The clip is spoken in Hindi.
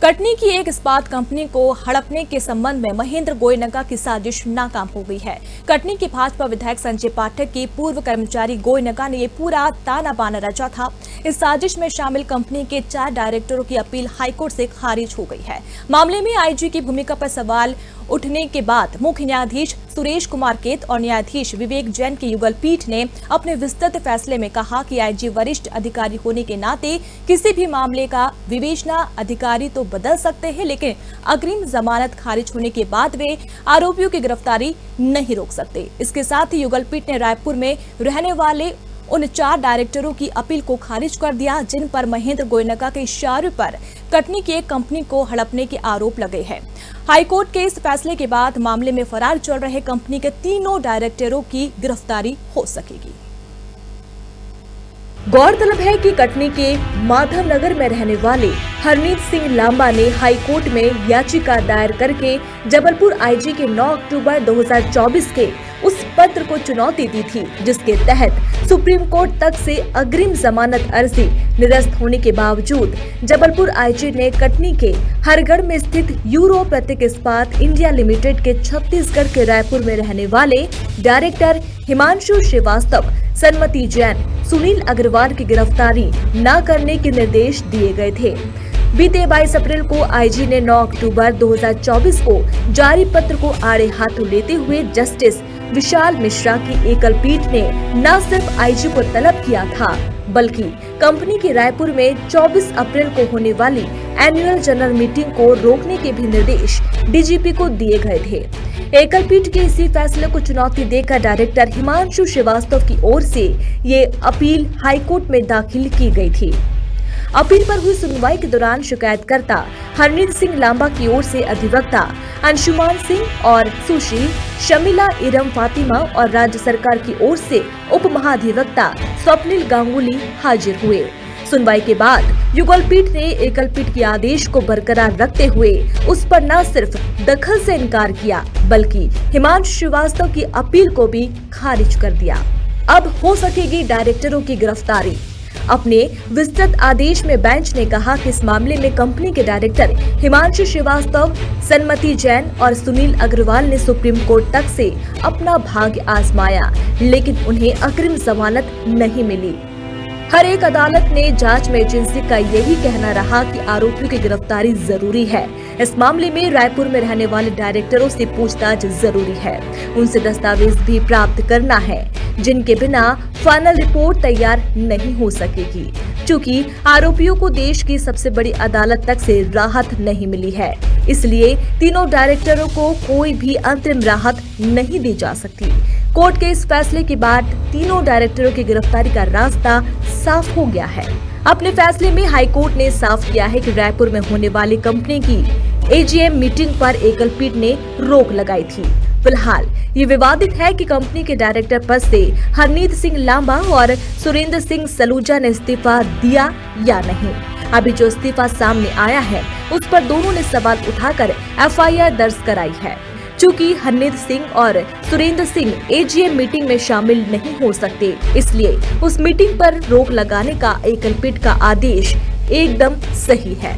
कटनी की एक इस्पात कंपनी को हड़पने के संबंध में महेंद्र गोयनका की साजिश नाकाम हो गई है। कटनी के भाजपा विधायक संजय पाठक की पूर्व कर्मचारी गोयनका ने ये पूरा ताना बाना रचा था। इस साजिश में शामिल कंपनी के 4 डायरेक्टरों की अपील हाईकोर्ट से खारिज हो गई है। मामले में आईजी की भूमिका पर सवाल उठने के बाद मुख्य न्यायाधीश सुरेश कुमार केत और न्यायाधीश विवेक जैन की युगल पीठ ने अपने विस्तृत फैसले में कहा कि आईजी वरिष्ठ अधिकारी होने के नाते किसी भी मामले का विवेचना अधिकारी तो बदल सकते हैं, लेकिन अग्रिम जमानत खारिज होने के बाद वे आरोपियों की गिरफ्तारी नहीं रोक सकते। इसके साथ ही युगल पीठ ने रायपुर में रहने वाले उन 4 डायरेक्टरों की अपील को खारिज कर दिया, जिन पर महेंद्र गोयनका के इशारे पर कटनी की एक कंपनी को हड़पने के आरोप लगे हैं। हाईकोर्ट के इस फैसले के बाद मामले में फरार चल रहे कंपनी के तीनों डायरेक्टरों की गिरफ्तारी हो सकेगी। गौरतलब है कि कटनी के माधव नगर में रहने वाले हरनीत सिंह लांबा ने हाईकोर्ट में याचिका दायर करके जबलपुर आईजी के 9 अक्टूबर 2024 के उस पत्र को चुनौती दी थी, जिसके तहत सुप्रीम कोर्ट तक से अग्रिम जमानत अर्जी निरस्त होने के बावजूद जबलपुर आईजी ने कटनी के हरगढ़ में स्थित यूरो प्रतीक इस्पात इंडिया लिमिटेड के छत्तीसगढ़ के रायपुर में रहने वाले डायरेक्टर हिमांशु श्रीवास्तव, सन्मति जैन, सुनील अग्रवाल की गिरफ्तारी न करने के निर्देश दिए गए थे। बीते 22 अप्रैल को आईजी ने 9 अक्टूबर 2024 को जारी पत्र को आड़े हाथों लेते हुए जस्टिस विशाल मिश्रा की एकल पीठ ने न सिर्फ आईजी को तलब किया था, बल्कि कंपनी के रायपुर में 24 अप्रैल को होने वाली एनुअल जनरल मीटिंग को रोकने के भी निर्देश डीजीपी को दिए गए थे। एकल पीठ के इसी फैसले को चुनौती देकर डायरेक्टर हिमांशु श्रीवास्तव की ओर से ये अपील हाईकोर्ट में दाखिल की गई थी। अपील पर हुई सुनवाई के दौरान शिकायतकर्ता हरनीत सिंह लांबा की ओर से अधिवक्ता अंशुमान सिंह और सुश्री शमीला इरम फातिमा और राज्य सरकार की ओर से उप महाधिवक्ता स्वप्निल गांगुली हाजिर हुए। सुनवाई के बाद युगल पीठ ने एकल पीठ के आदेश को बरकरार रखते हुए उस पर न सिर्फ दखल से इनकार किया, बल्कि हिमांशु श्रीवास्तव की अपील को भी खारिज कर दिया। अब हो सकेगी डायरेक्टरों की गिरफ्तारी। अपने विस्तृत आदेश में बेंच ने कहा कि इस मामले में कंपनी के डायरेक्टर हिमांशु श्रीवास्तव, सन्मति जैन और सुनील अग्रवाल ने सुप्रीम कोर्ट तक से अपना भाग्य आजमाया, लेकिन उन्हें अग्रिम जमानत नहीं मिली। हर एक अदालत ने जांच में एजेंसी का यही कहना रहा कि आरोपियों की गिरफ्तारी जरूरी है। इस मामले में रायपुर में रहने वाले डायरेक्टरों से पूछताछ जरूरी है, उनसे दस्तावेज भी प्राप्त करना है, जिनके बिना फाइनल रिपोर्ट तैयार नहीं हो सकेगी। चूँकि आरोपियों को देश की सबसे बड़ी अदालत तक से राहत नहीं मिली है, इसलिए तीनों डायरेक्टरों को कोई भी अंतरिम राहत नहीं दी जा सकती। कोर्ट के इस फैसले के बाद तीनों डायरेक्टरों की गिरफ्तारी का रास्ता साफ हो गया है। अपने फैसले में हाईकोर्ट ने साफ किया है कि रायपुर में होने वाली कंपनी की एजीएम मीटिंग पर एकल पीठ ने रोक लगाई थी। फिलहाल ये विवादित है कि कंपनी के डायरेक्टर पद से हरनीत सिंह लांबा और सुरेंद्र सिंह सलूजा ने इस्तीफा दिया या नहीं। अभी जो इस्तीफा सामने आया है, उस पर दोनों ने सवाल उठाकर एफआईआर दर्ज कराई है। चूँकि हरनीत सिंह और सुरेंद्र सिंह एजीएम मीटिंग में शामिल नहीं हो सकते, इसलिए उस मीटिंग पर रोक लगाने का एकल पीठ का आदेश एकदम सही है।